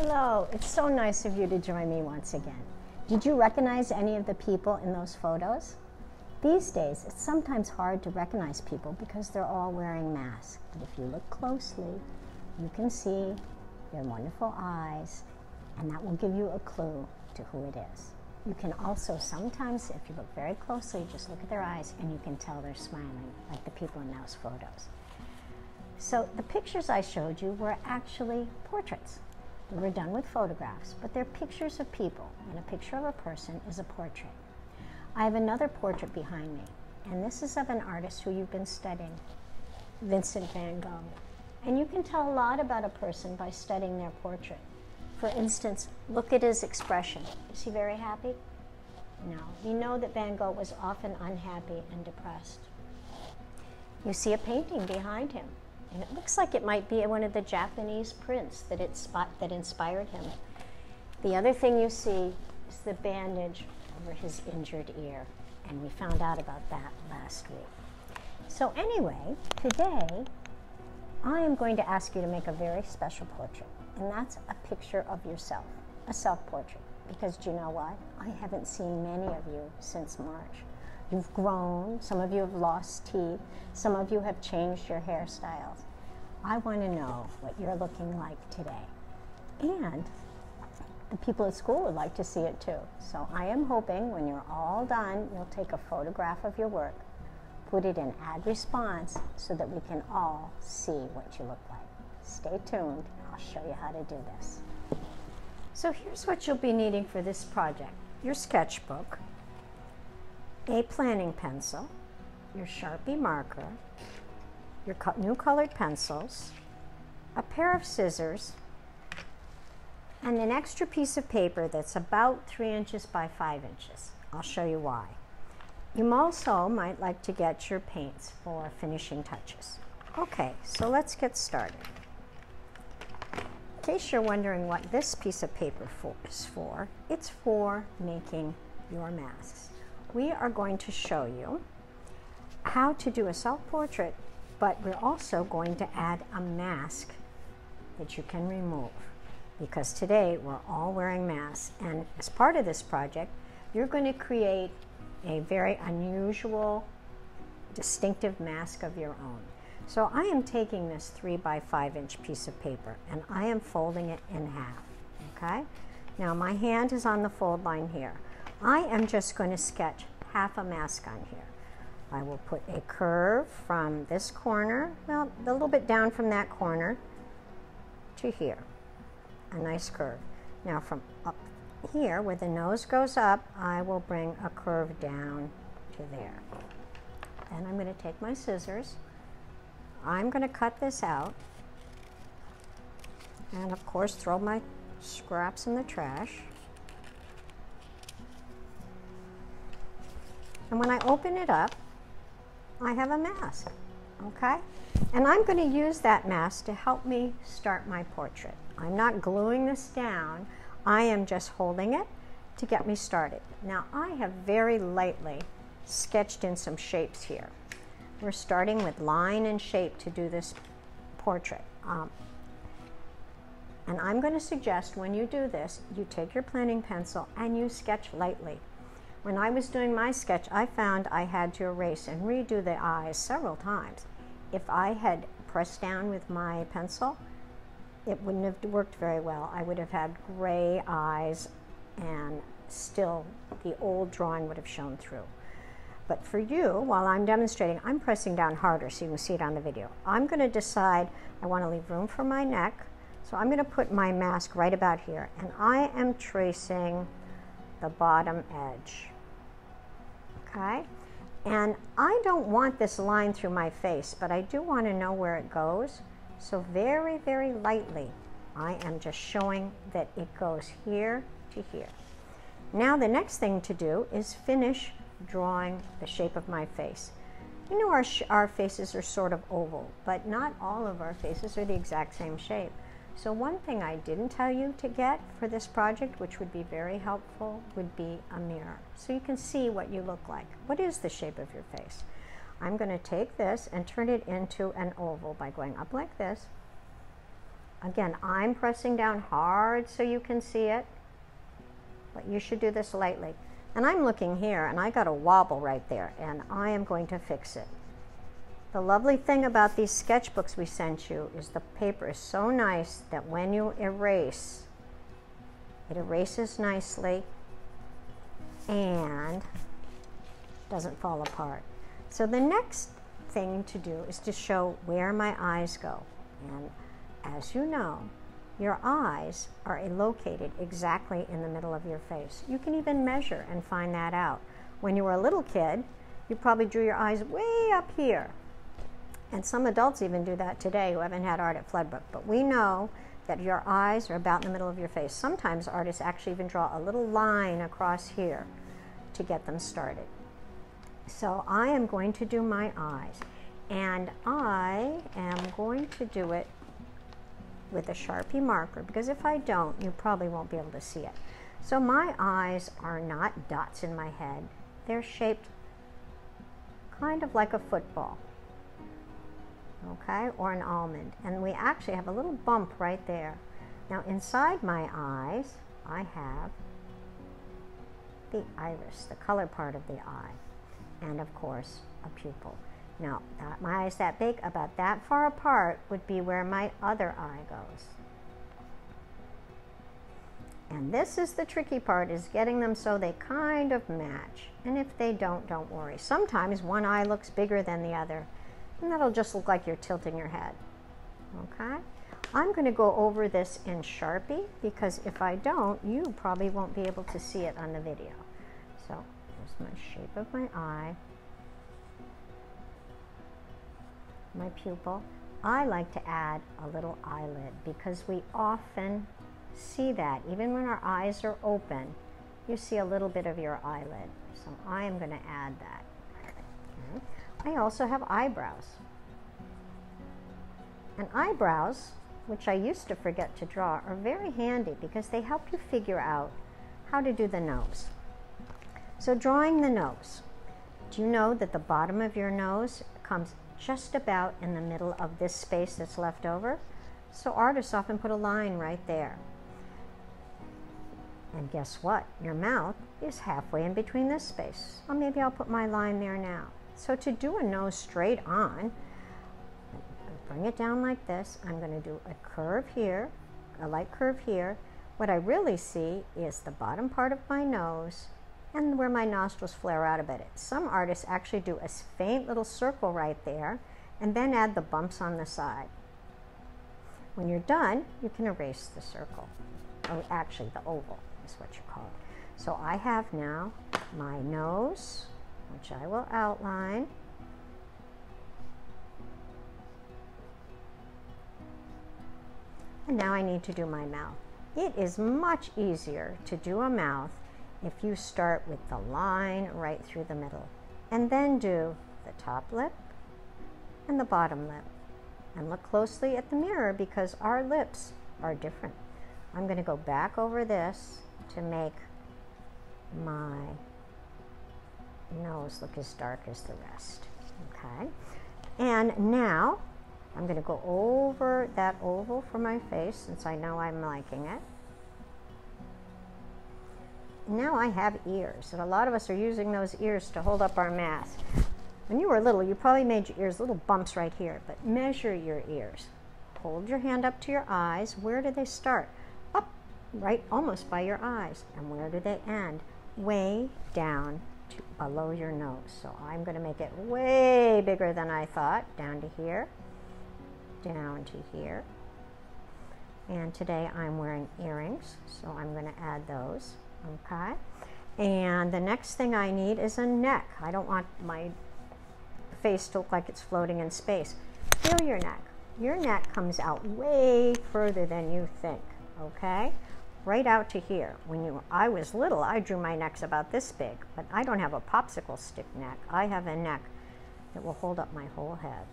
Hello, it's so nice of you to join me once again. Did you recognize any of the people in those photos? These days, it's sometimes hard to recognize people because they're all wearing masks. But if you look closely, you can see their wonderful eyes, and that will give you a clue to who it is. You can also sometimes, if you look very closely, just look at their eyes and you can tell they're smiling, like the people in those photos. So the pictures I showed you were actually portraits. They were done with photographs, but they're pictures of people, and a picture of a person is a portrait. I have another portrait behind me, and this is of an artist who you've been studying, Vincent van Gogh. And you can tell a lot about a person by studying their portrait. For instance, look at his expression. Is he very happy? No. We know that Van Gogh was often unhappy and depressed. You see a painting behind him, and it looks like it might be one of the Japanese prints that inspired him. The other thing you see is the bandage over his injured ear, and we found out about that last week. So anyway, today I am going to ask you to make a very special portrait, and that's a picture of yourself, a self-portrait, because do you know what? I haven't seen many of you since March. You've grown, some of you have lost teeth, some of you have changed your hairstyles. I want to know what you're looking like today. And the people at school would like to see it too. So I am hoping when you're all done, you'll take a photograph of your work, put it in Add Response so that we can all see what you look like. Stay tuned, I'll show you how to do this. So here's what you'll be needing for this project. Your sketchbook, a planning pencil, your Sharpie marker, your new colored pencils, a pair of scissors, and an extra piece of paper that's about 3 inches by 5 inches. I'll show you why. You also might like to get your paints for finishing touches. Okay, so let's get started. In case you're wondering what this piece of paper is for, it's for making your masks. We are going to show you how to do a self-portrait, but we're also going to add a mask that you can remove, because today we're all wearing masks, and as part of this project, you're going to create a very unusual, distinctive mask of your own. So I am taking this 3 by 5 inch piece of paper and I am folding it in half, okay? Now my hand is on the fold line here. I am just going to sketch half a mask on here. I will put a curve from this corner, well, a little bit down from that corner to here, a nice curve. Now from up here, where the nose goes up, I will bring a curve down to there. And I'm going to take my scissors. I'm going to cut this out, and of course throw my scraps in the trash. And when I open it up, I have a mask, okay? And I'm going to use that mask to help me start my portrait. I'm not gluing this down. I am just holding it to get me started. Now I have very lightly sketched in some shapes here. We're starting with line and shape to do this portrait. And I'm going to suggest when you do this, you take your planning pencil and you sketch lightly. When I was doing my sketch, I found I had to erase and redo the eyes several times. If I had pressed down with my pencil, it wouldn't have worked very well. I would have had gray eyes and still the old drawing would have shown through. But for you, while I'm demonstrating, I'm pressing down harder so you can see it on the video. I'm going to decide I want to leave room for my neck, so I'm going to put my mask right about here, and I am tracing the bottom edge, okay? And I don't want this line through my face, but I do want to know where it goes, so very, very lightly, I am just showing that it goes here to here. Now the next thing to do is finish drawing the shape of my face. You know our faces are sort of oval, but not all of our faces are the exact same shape. So one thing I didn't tell you to get for this project, which would be very helpful, would be a mirror. So you can see what you look like. What is the shape of your face? I'm going to take this and turn it into an oval by going up like this, Again, I'm pressing down hard so you can see it, but you should do this lightly. And I'm looking here, and I got a wobble right there, and I am going to fix it. The lovely thing about these sketchbooks we sent you is the paper is so nice that when you erase, it erases nicely and doesn't fall apart. So the next thing to do is to show where my eyes go. And as you know, your eyes are located exactly in the middle of your face. You can even measure and find that out. When you were a little kid, you probably drew your eyes way up here. And some adults even do that today who haven't had art at Floodbrook. But we know that your eyes are about in the middle of your face. Sometimes artists actually even draw a little line across here to get them started. So I am going to do my eyes. And I am going to do it with a Sharpie marker, because if I don't, you probably won't be able to see it. So my eyes are not dots in my head. They're shaped kind of like a football, okay, or an almond. And we actually have a little bump right there. Now inside my eyes, I have the iris, the color part of the eye, and of course, a pupil. Now, my eyes that big, about that far apart, would be where my other eye goes. And this is the tricky part, is getting them so they kind of match. And if they don't worry. Sometimes one eye looks bigger than the other, and that'll just look like you're tilting your head. Okay? I'm going to go over this in Sharpie, because if I don't, you probably won't be able to see it on the video. So, here's my shape of my eye. My pupil. I like to add a little eyelid because we often see that. Even when our eyes are open, you see a little bit of your eyelid. So I am going to add that. Okay. I also have eyebrows. And eyebrows, which I used to forget to draw, are very handy because they help you figure out how to do the nose. So drawing the nose. Do you know that the bottom of your nose comes just about in the middle of this space that's left over? So artists often put a line right there. And guess what? Your mouth is halfway in between this space. Or maybe I'll put my line there now. So to do a nose straight on, bring it down like this. I'm going to do a curve here, a light curve here. What I really see is the bottom part of my nose and where my nostrils flare out a bit. Some artists actually do a faint little circle right there and then add the bumps on the side. When you're done, you can erase the circle. Or actually, the oval is what you call it. So I have now my nose, which I will outline. And now I need to do my mouth. It is much easier to do a mouth if you start with the line right through the middle and then do the top lip and the bottom lip. And look closely at the mirror because our lips are different. I'm going to go back over this to make my nose look as dark as the rest. Okay. And now I'm going to go over that oval for my face since I know I'm liking it. Now I have ears, and a lot of us are using those ears to hold up our mask. When you were little, you probably made your ears little bumps right here, but measure your ears. Hold your hand up to your eyes. Where do they start? Up, right almost by your eyes. And where do they end? Way down to below your nose. So I'm going to make it way bigger than I thought. Down to here, down to here. And today I'm wearing earrings, so I'm going to add those. Okay, and the next thing I need is a neck. I don't want my face to look like it's floating in space. Feel your neck. Your neck comes out way further than you think, okay? Right out to here. When I was little, I drew my necks about this big, but I don't have a popsicle stick neck. I have a neck that will hold up my whole head.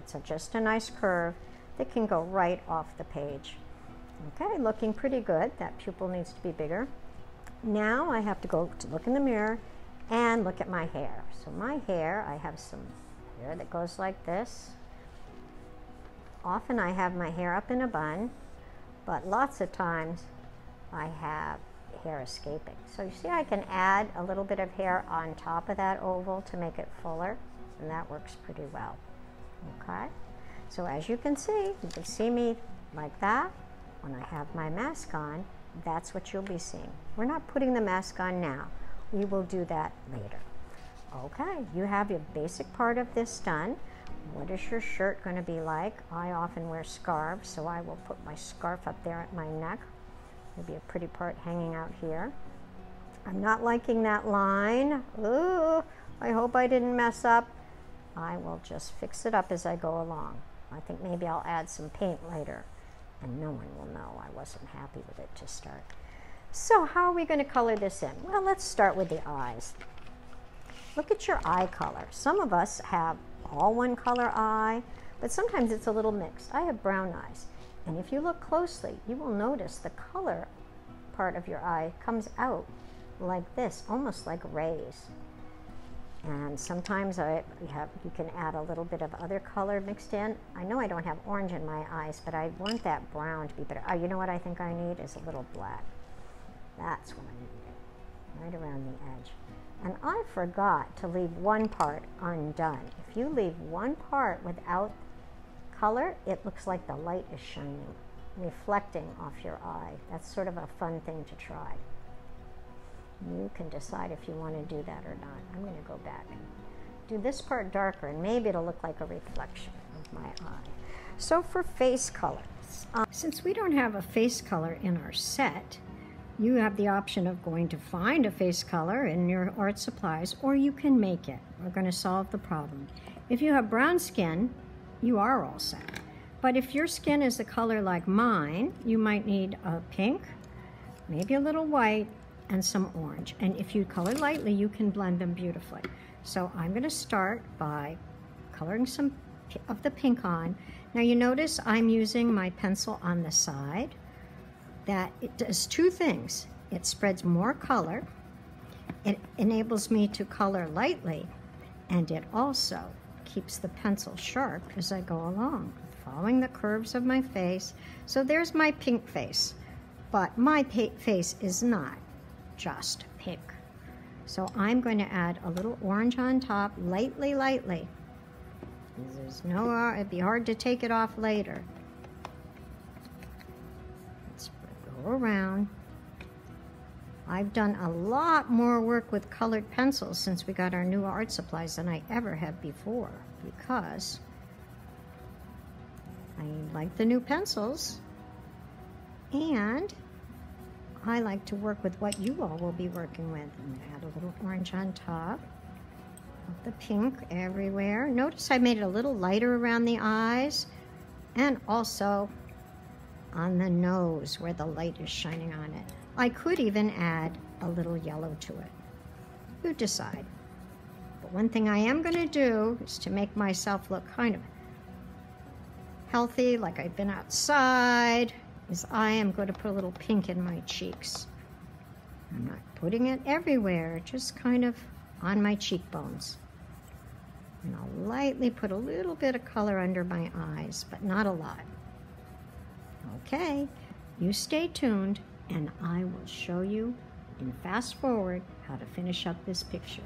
It's just a nice curve that can go right off the page. Okay, looking pretty good. That pupil needs to be bigger. Now I have to go to look in the mirror and look at my hair. So my hair, I have some hair that goes like this. Often I have my hair up in a bun, but lots of times I have hair escaping. So you see I can add a little bit of hair on top of that oval to make it fuller, and that works pretty well. Okay, so as you can see me like that. When I have my mask on, that's what you'll be seeing. We're not putting the mask on now. We will do that later. Okay, you have your basic part of this done. What is your shirt going to be like? I often wear scarves, so I will put my scarf up there at my neck. Maybe a pretty part hanging out here. I'm not liking that line. Ooh, I hope I didn't mess up. I will just fix it up as I go along. I think maybe I'll add some paint later, and no one will know I wasn't happy with it to start. So how are we going to color this in? Well, let's start with the eyes. Look at your eye color. Some of us have all one color eye, but sometimes it's a little mixed. I have brown eyes. And if you look closely, you will notice the color part of your eye comes out like this, almost like rays. And sometimes you can add a little bit of other color mixed in. I know I don't have orange in my eyes, but I want that brown to be better. You know what I think I need is a little black. That's what I need, right around the edge. And I forgot to leave one part undone. If you leave one part without color, it looks like the light is shining, reflecting off your eye. That's sort of a fun thing to try. You can decide if you want to do that or not. I'm going to go back and do this part darker, and maybe it'll look like a reflection of my eye. So for face colors, since we don't have a face color in our set, you have the option of going to find a face color in your art supplies, or you can make it. We're going to solve the problem. If you have brown skin, you are all set. But if your skin is a color like mine, you might need a pink, maybe a little white, and some orange. And if you color lightly, you can blend them beautifully. So I'm going to start by coloring some of the pink on. Now you notice I'm using my pencil on the side. That it does two things. It spreads more color, it enables me to color lightly, and it also keeps the pencil sharp as I go along, following the curves of my face. So there's my pink face, but my face is not just pink. So I'm going to add a little orange on top, lightly. There's no, it'd be hard to take it off later. Let's go around. I've done a lot more work with colored pencils since we got our new art supplies than I ever have before, because I like the new pencils, and I like to work with what you all will be working with. I'm going to add a little orange on top of the pink everywhere. Notice I made it a little lighter around the eyes and also on the nose where the light is shining on it. I could even add a little yellow to it. You decide. But one thing I am going to do is to make myself look kind of healthy, like I've been outside, is I am going to put a little pink in my cheeks. I'm not putting it everywhere, just kind of on my cheekbones. And I'll lightly put a little bit of color under my eyes, but not a lot. Okay, you stay tuned, and I will show you in fast forward how to finish up this picture.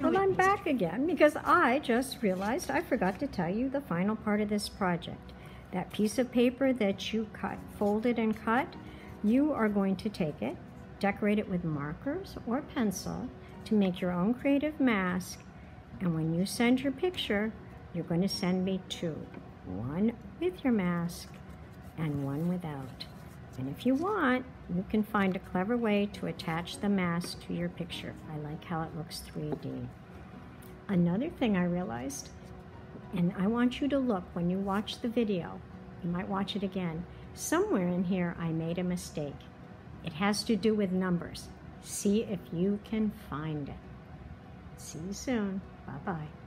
Well, I'm back again because I just realized I forgot to tell you the final part of this project. That piece of paper that you folded and cut, you are going to take it, decorate it with markers or pencil to make your own creative mask, and when you send your picture, you're going to send me two. One with your mask and one without. And if you want, you can find a clever way to attach the mask to your picture. I like how it looks 3D. Another thing I realized, and I want you to look when you watch the video, you might watch it again, Somewhere in here I made a mistake. It has to do with numbers. See if you can find it. See you soon. Bye-bye.